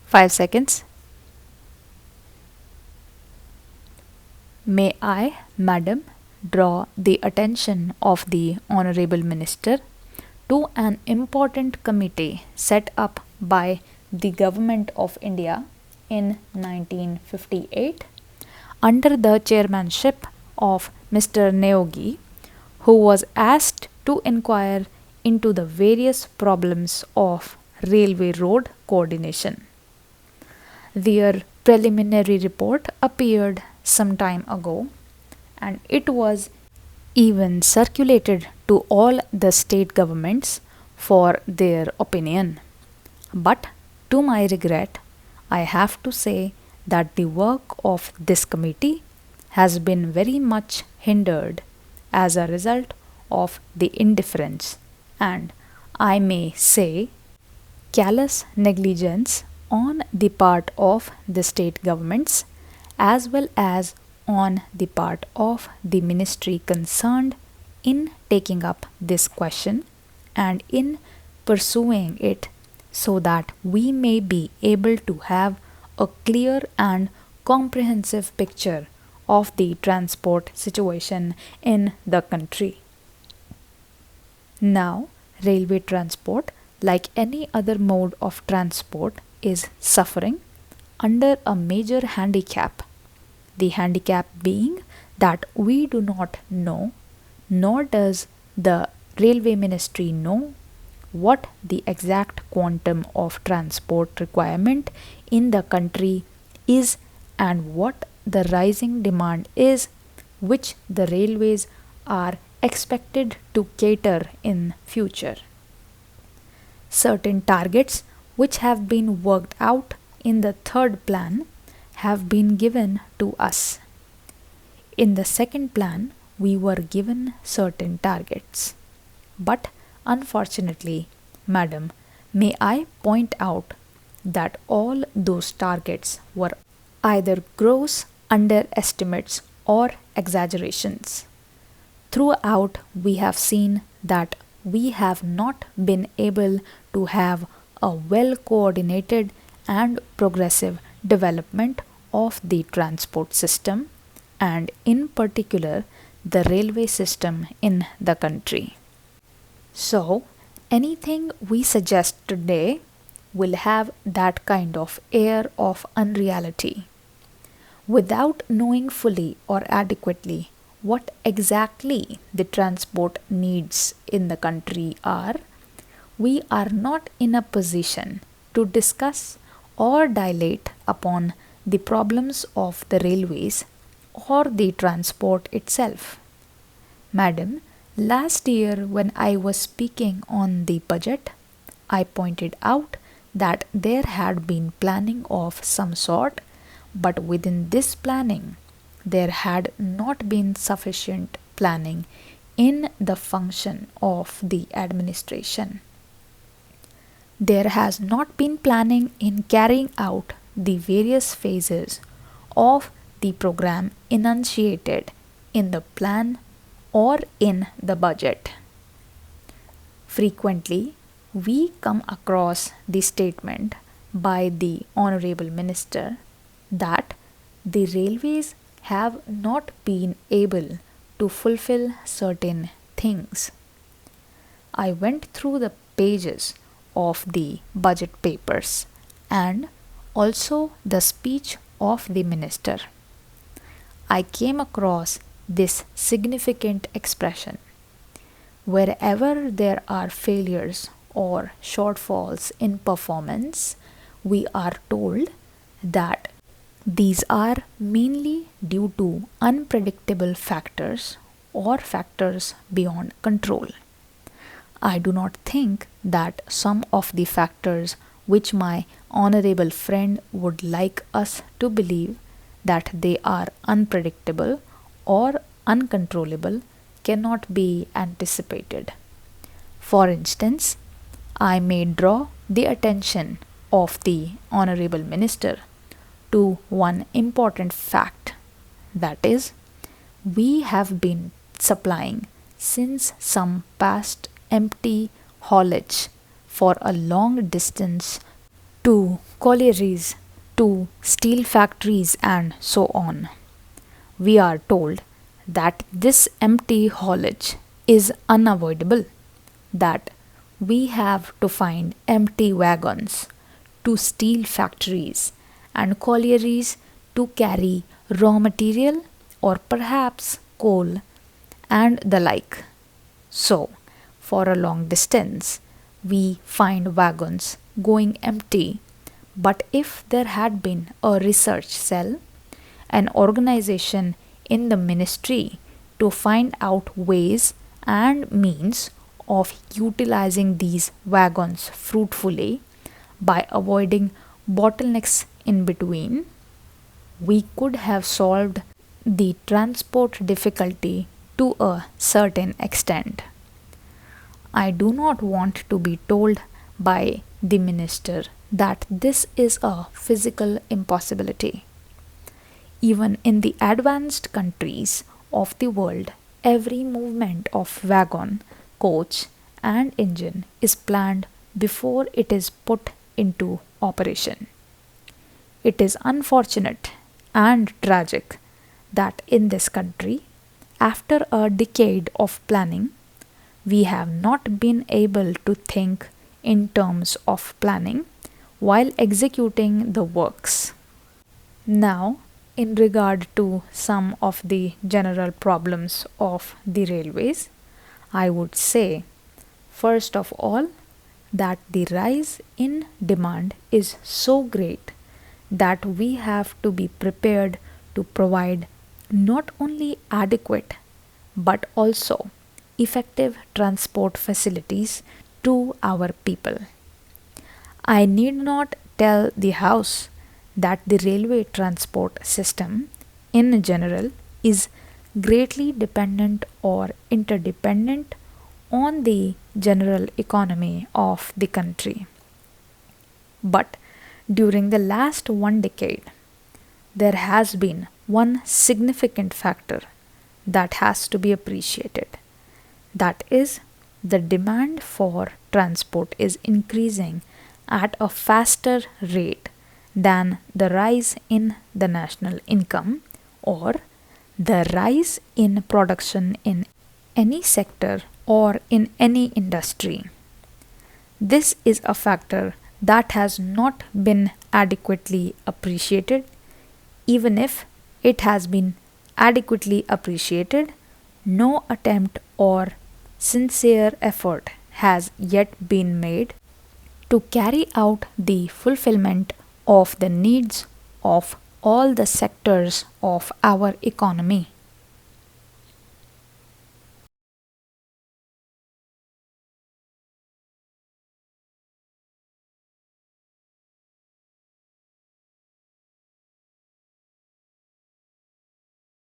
5 seconds. May I, Madam, draw the attention of the Honorable Minister to an important committee set up by the Government of India in 1958 under the chairmanship of Mr. Neogi, who was asked to inquire into the various problems of railway road coordination. Their preliminary report appeared some time ago, and it was even circulated to all the state governments for their opinion. But to my regret, I have to say that the work of this committee has been very much hindered as a result of the indifference and, I may say, callous negligence on the part of the state governments as well as on the part of the ministry concerned in taking up this question and in pursuing it so that we may be able to have a clear and comprehensive picture of the transport situation in the country. Now, railway transport, like any other mode of transport, is suffering under a major handicap. The handicap being that we do not know, nor does the Railway Ministry know, what the exact quantum of transport requirement in the country is and what the rising demand is, which the railways are expected to cater in future. Certain targets which have been worked out in the third plan have been given to us. In the second plan, we were given certain targets. But unfortunately, Madam, may I point out that all those targets were either gross underestimates or exaggerations. Throughout, we have seen that we have not been able to have a well coordinated and progressive development of the transport system and, in particular, the railway system in the country. So, anything we suggest today will have that kind of air of unreality. Without knowing fully or adequately what exactly the transport needs in the country are, we are not in a position to discuss or dilate upon the problems of the railways or the transport itself. Madam, last year when I was speaking on the budget, I pointed out that there had been planning of some sort, but within this planning, there had not been sufficient planning in the function of the administration. There has not been planning in carrying out the various phases of the program enunciated in the plan or in the budget. Frequently, we come across the statement by the Honorable Minister that the railways have not been able to fulfill certain things. I went through the pages of the budget papers and also the speech of the minister. I came across this significant expression: wherever there are failures or shortfalls in performance, we are told that these are mainly due to unpredictable factors or factors beyond control. I do not think that some of the factors which my honorable friend would like us to believe that they are unpredictable or uncontrollable cannot be anticipated. For instance, I may draw the attention of the Honorable Minister to one important fact, that is, we have been supplying since some past empty haulage for a long distance to collieries, to steel factories, and so on. We are told that this empty haulage is unavoidable, that we have to find empty wagons to steel factories and collieries to carry raw material or perhaps coal and the like. So, for a long distance, we find wagons going empty. But if there had been a research cell, an organization in the ministry to find out ways and means of utilizing these wagons fruitfully by avoiding bottlenecks in between, we could have solved the transport difficulty to a certain extent. I do not want to be told by the minister that this is a physical impossibility. Even in the advanced countries of the world, every movement of wagon, coach, and engine is planned before it is put into operation. It is unfortunate and tragic that in this country, after a decade of planning, we have not been able to think in terms of planning while executing the works. Now, in regard to some of the general problems of the railways, I would say, first of all, that the rise in demand is so great that we have to be prepared to provide not only adequate but also effective transport facilities to our people. I need not tell the House that the railway transport system in general is greatly dependent or interdependent on the general economy of the country. But during the last 1 decade, there has been one significant factor that has to be appreciated. That is, the demand for transport is increasing at a faster rate than the rise in the national income or the rise in production in any sector or in any industry. This is a factor that has not been adequately appreciated. Even if it has been adequately appreciated, no attempt or sincere effort has yet been made to carry out the fulfillment of the needs of all the sectors of our economy.